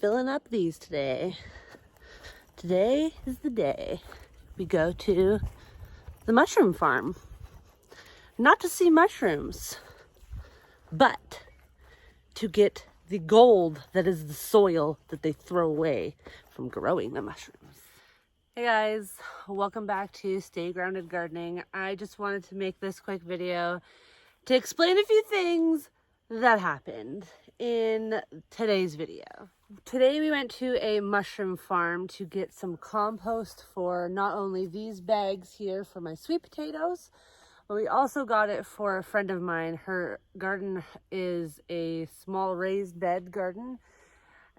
filling up these today. Today is the day we go to the mushroom farm. Not to see mushrooms, but to get the gold that is the soil that they throw away from growing the mushrooms. Hey guys, welcome back to Stay Grounded Gardening. I just wanted to make this quick video to explain a few things that happened in today's video. Today we went to a mushroom farm to get some compost for not only these bags here for my sweet potatoes, but we also got it for a friend of mine. Her garden is a small raised bed garden,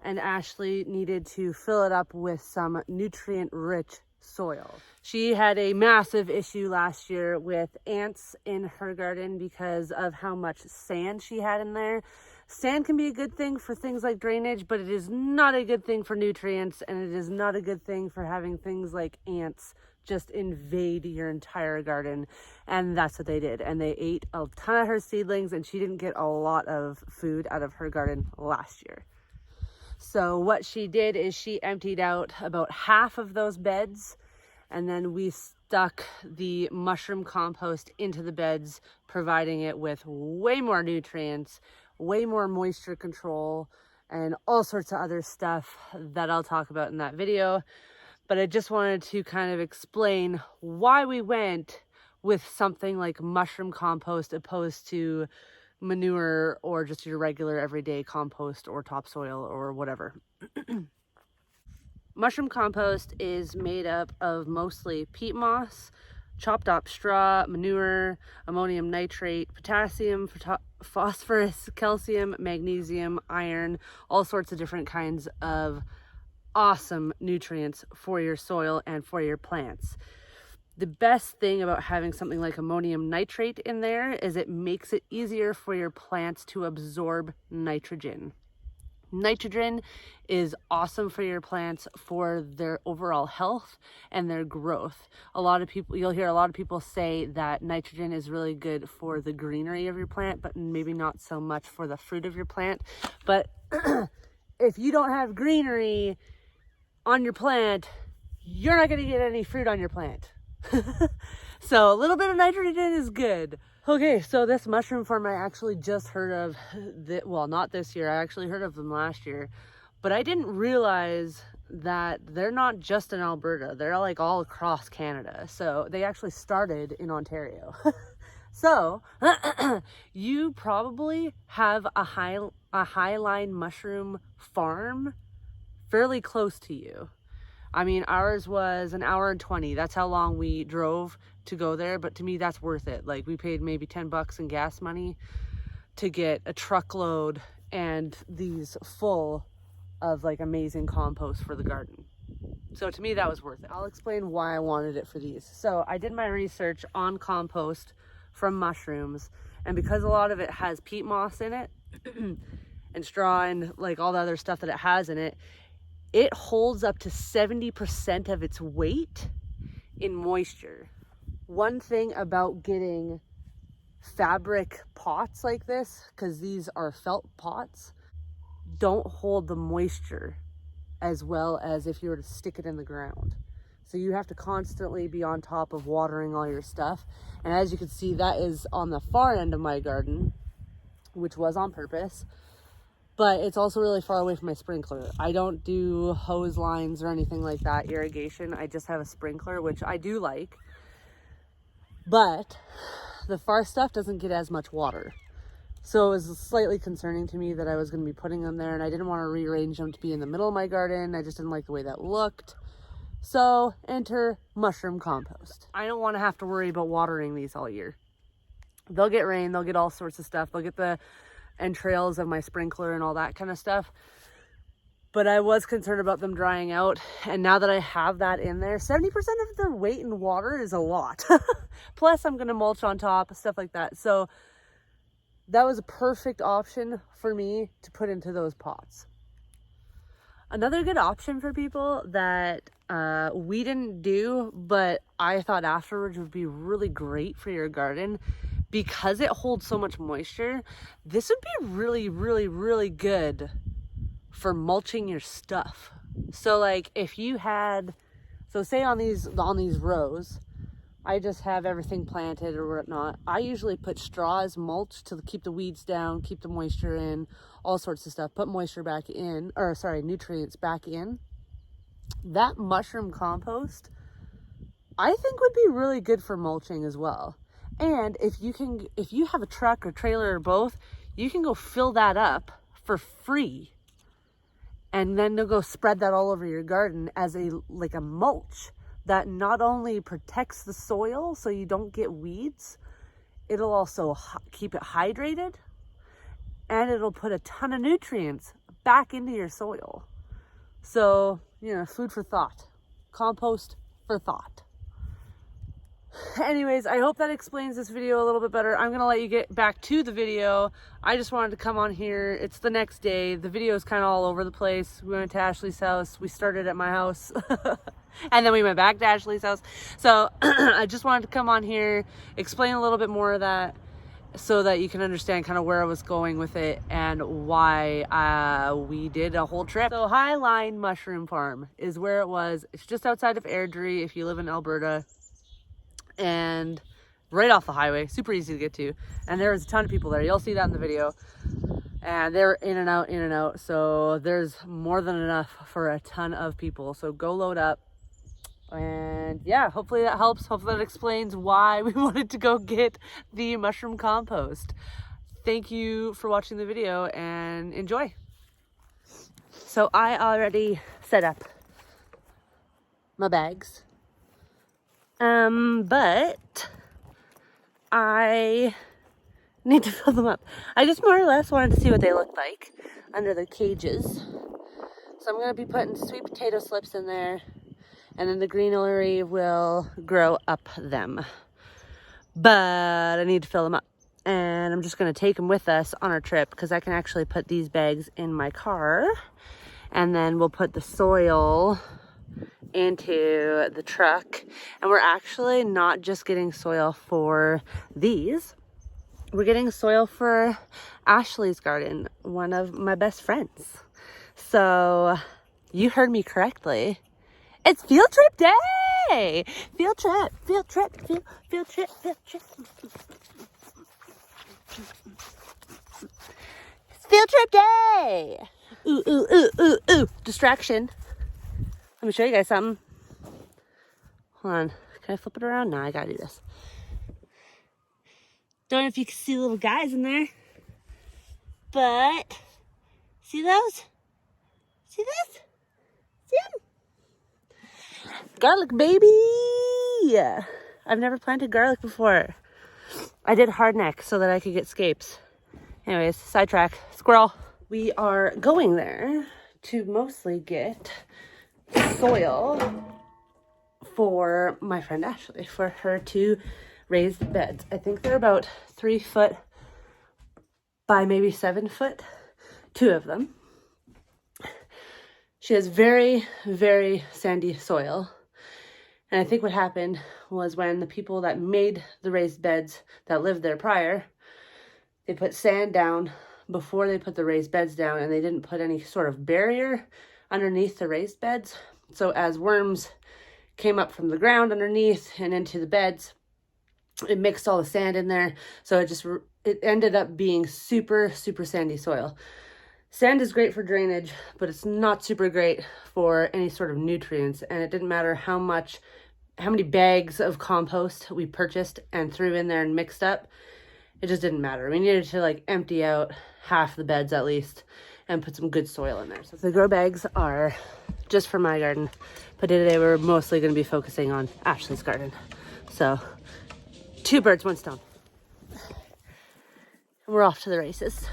and Ashley needed to fill it up with some nutrient-rich soil. She had a massive issue last year with ants in her garden because of how much sand she had in there. Sand can be a good thing for things like drainage, but it is not a good thing for nutrients, and it is not a good thing for having things like ants just invade your entire garden. And that's what they did. And they ate a ton of her seedlings, and she didn't get a lot of food out of her garden last year. So what she did is she emptied out about half of those beds, and then we stuck the mushroom compost into the beds, providing it with way more nutrients, way more moisture control, and all sorts of other stuff that I'll talk about in that video. But I just wanted to kind of explain why we went with something like mushroom compost opposed to manure or just your regular everyday compost or topsoil or whatever. Mushroom compost is made up of mostly peat moss, chopped up straw, manure, ammonium nitrate, potassium, phosphorus, calcium, magnesium, iron, all sorts of different kinds of awesome nutrients for your soil and for your plants. The best thing about having something like ammonium nitrate in there is it makes it easier for your plants to absorb nitrogen. Nitrogen is awesome for your plants for their overall health and their growth. You'll hear a lot of people say that nitrogen is really good for the greenery of your plant, but maybe not so much for the fruit of your plant. But if you don't have greenery on your plant, you're not going to get any fruit on your plant. So a little bit of nitrogen is good. Okay, so this mushroom farm I actually just heard of, well, not this year, I actually heard of them last year, but I didn't realize that they're not just in Alberta, they're like all across Canada. So they actually started in Ontario. So you probably have a Highline Mushroom Farm fairly close to you. I mean, ours was 1 hour and 20. That's how long we drove to go there. But to me, that's worth it. Like, we paid maybe $10 in gas money to get a truckload and these full of like amazing compost for the garden. So to me, that was worth it. I'll explain why I wanted it for these. So I did my research on compost from mushrooms. And because a lot of it has peat moss in it and straw and like all the other stuff that it has in it, it holds up to 70% of its weight in moisture. One thing about getting fabric pots like this, because these are felt pots, don't hold the moisture as well as if you were to stick it in the ground. So you have to constantly be on top of watering all your stuff. And as you can see, that is on the far end of my garden, which was on purpose. But it's also really far away from my sprinkler. I don't do hose lines or anything like that, irrigation. I just have a sprinkler, which I do like. But the far stuff doesn't get as much water. So it was slightly concerning to me that I was going to be putting them there, and I didn't want to rearrange them to be in the middle of my garden. I just didn't like the way that looked. So enter mushroom compost. I don't want to have to worry about watering these all year. They'll get rain, they'll get all sorts of stuff. They'll get the entrails of my sprinkler and all that kind of stuff. But I was concerned about them drying out. And now that I have that in there, 70% of their weight in water is a lot. Plus I'm going to mulch on top, stuff like that. So that was a perfect option for me to put into those pots. Another good option for people that we didn't do, but I thought afterwards would be really great for your garden, because it holds so much moisture, this would be really, really, really good for mulching your stuff. So like if you had, so say on these rows, I just have everything planted or whatnot. I usually put straw as mulch to keep the weeds down, keep the moisture in, all sorts of stuff. Put moisture back in, or sorry, nutrients back in. That mushroom compost, I think would be really good for mulching as well. And if you have a truck or trailer or both, you can go fill that up for free. And then they'll go spread that all over your garden as a mulch that not only protects the soil so you don't get weeds, it'll also keep it hydrated, and it'll put a ton of nutrients back into your soil. So, you know, food for thought. Compost for thought. Anyways, I hope that explains this video a little bit better. I'm gonna let you get back to the video. I just wanted to come on here. It's the next day. The video is kind of all over the place. We went to Ashley's house. We started at my house. And then we went back to Ashley's house. So I just wanted to come on here, explain a little bit more of that so that you can understand kind of where I was going with it and why we did a whole trip. So Highline Mushroom Farm is where it was. It's just outside of Airdrie if you live in Alberta, and right off the highway, super easy to get to. And there was a ton of people there. You'll see that in the video. And they're in and out. So there's more than enough for a ton of people. So go load up. And yeah, hopefully that helps. Hopefully that explains why we wanted to go get the mushroom compost. Thank you for watching the video and enjoy. So I already set up my bags. But I need to fill them up. I just more or less wanted to see what they look like under the cages. So I'm going to be putting sweet potato slips in there, and then the greenery will grow up them. But I need to fill them up, and I'm just going to take them with us on our trip because I can actually put these bags in my car, and then we'll put the soil into the truck. And we're actually not just getting soil for these, we're getting soil for Ashley's garden, one of my best friends. So you heard me correctly, it's field trip day. Field trip. It's field trip day. Ooh, distraction. Let me show you guys something. Hold on. Can I flip it around? No, I gotta do this. Don't know if you can see little guys in there, but see those? See this? See them? Garlic, baby! I've never planted garlic before. I did hardneck so that I could get scapes. Anyways, sidetrack. Squirrel. We are going there to mostly get soil for my friend Ashley, for her to raise the beds. I think they're about 3 foot by maybe 7 foot, 2 of them. She has very, very sandy soil. And I think what happened was when the people that made the raised beds that lived there prior, they put sand down before they put the raised beds down, and they didn't put any sort of barrier underneath the raised beds. So as worms came up from the ground underneath and into the beds, it mixed all the sand in there. So it ended up being super, super sandy soil. Sand is great for drainage, but it's not super great for any sort of nutrients. And it didn't matter how many bags of compost we purchased and threw in there and mixed up. It just didn't matter. We needed to empty out half the beds at least and put some good soil in there. So the grow bags are just for my garden, but today we're mostly going to be focusing on Ashley's garden. So 2 birds, 1 stone. And we're off to the races.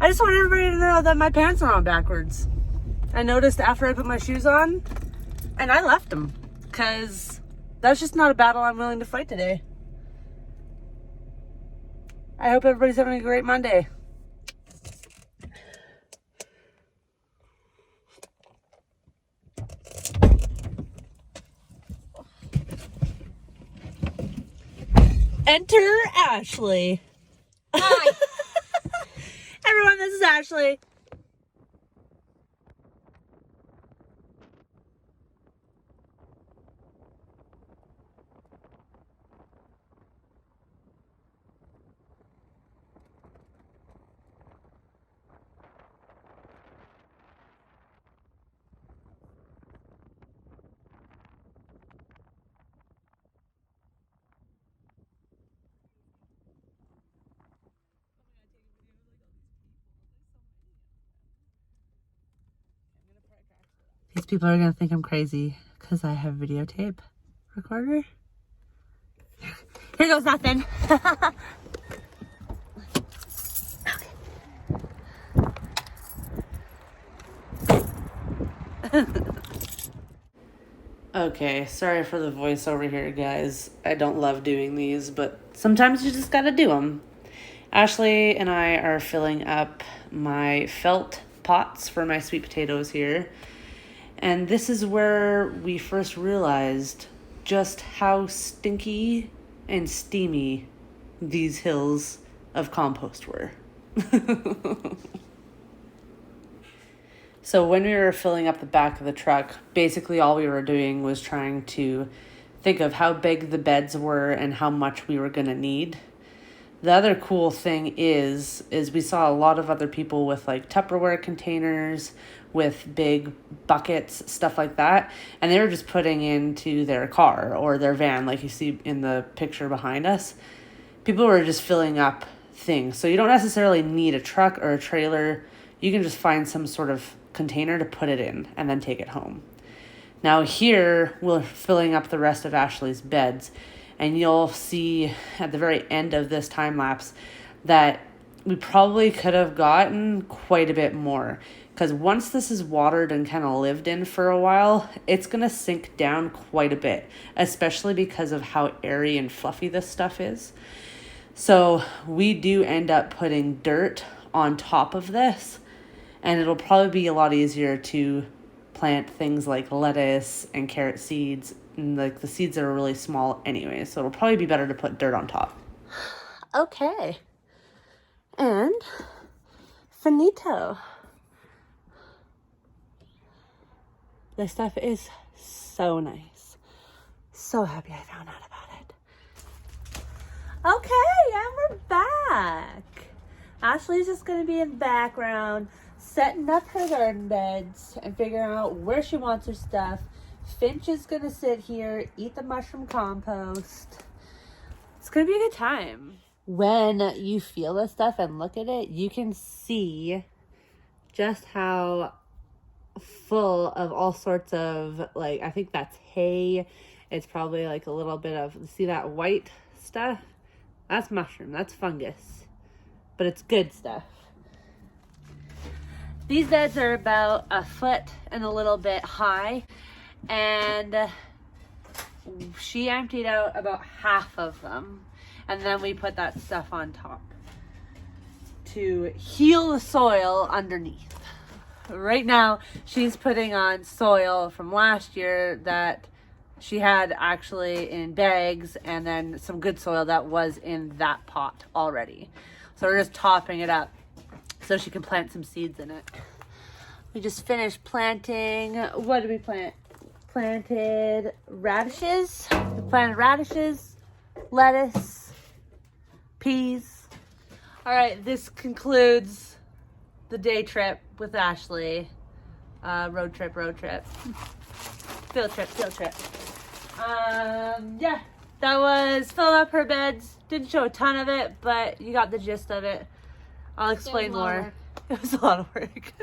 I just want everybody to know that my pants are on backwards. I noticed after I put my shoes on, and I left them because that's just not a battle I'm willing to fight today. I hope everybody's having a great Monday. Enter Ashley. Hi. Everyone, this is Ashley. These people are gonna think I'm crazy because I have videotape recorder. Here goes nothing. Okay, sorry for the voiceover here, guys. I don't love doing these, but sometimes you just gotta do them. Ashley and I are filling up my felt pots for my sweet potatoes here. And this is where we first realized just how stinky and steamy these hills of compost were. So when we were filling up the back of the truck, basically all we were doing was trying to think of how big the beds were and how much we were going to need. The other cool thing is we saw a lot of other people with like Tupperware containers, with big buckets, stuff like that. And they were just putting into their car or their van, like you see in the picture behind us. People were just filling up things. So you don't necessarily need a truck or a trailer. You can just find some sort of container to put it in and then take it home. Now here we're filling up the rest of Ashley's beds, and you'll see at the very end of this time lapse that we probably could have gotten quite a bit more, because once this is watered and kind of lived in for a while, it's going to sink down quite a bit, especially because of how airy and fluffy this stuff is. So we do end up putting dirt on top of this, and it'll probably be a lot easier to plant things like lettuce and carrot seeds, and like the seeds are really small anyway, so it'll probably be better to put dirt on top. Okay. And finito. This stuff is so nice. So happy I found out about it. Okay, and we're back. Ashley's just going to be in the background, setting up her garden beds and figuring out where she wants her stuff. Finch is going to sit here, eat the mushroom compost. It's going to be a good time. When you feel this stuff and look at it, you can see just how full of all sorts of, like, I think that's hay. It's probably like a little bit of, see that white stuff? That's mushroom, that's fungus. But it's good stuff. These beds are about a foot and a little bit high, and she emptied out about half of them, and then we put that stuff on top to heal the soil underneath. Right now she's putting on soil from last year that she had actually in bags, and then some good soil that was in that pot already. So we're just topping it up so she can plant some seeds in it. We just finished planting, what did we plant? Planted radishes. We planted radishes, lettuce, peas. All right, this concludes the day trip with Ashley. Road trip. Field trip. Yeah, that was fill up her beds. Didn't show a ton of it, but you got the gist of it. I'll explain more. It was a lot of work.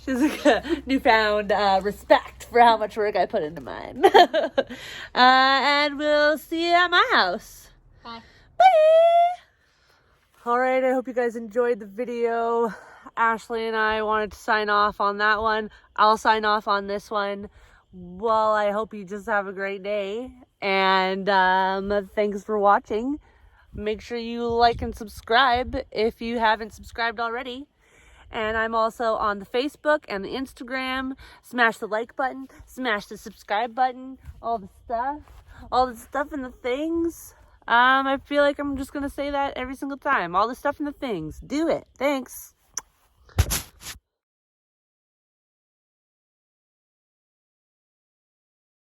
She's like a newfound respect for how much work I put into mine. And we'll see you at my house. Bye. All right, I hope you guys enjoyed the video. Ashley and I wanted to sign off on that one. I'll sign off on this one. Well, I hope you just have a great day. And thanks for watching. Make sure you like and subscribe if you haven't subscribed already. And I'm also on the Facebook and the Instagram. Smash the like button, smash the subscribe button, all the stuff and the things. I feel like I'm just gonna say that every single time. All the stuff and the things. Do it. Thanks.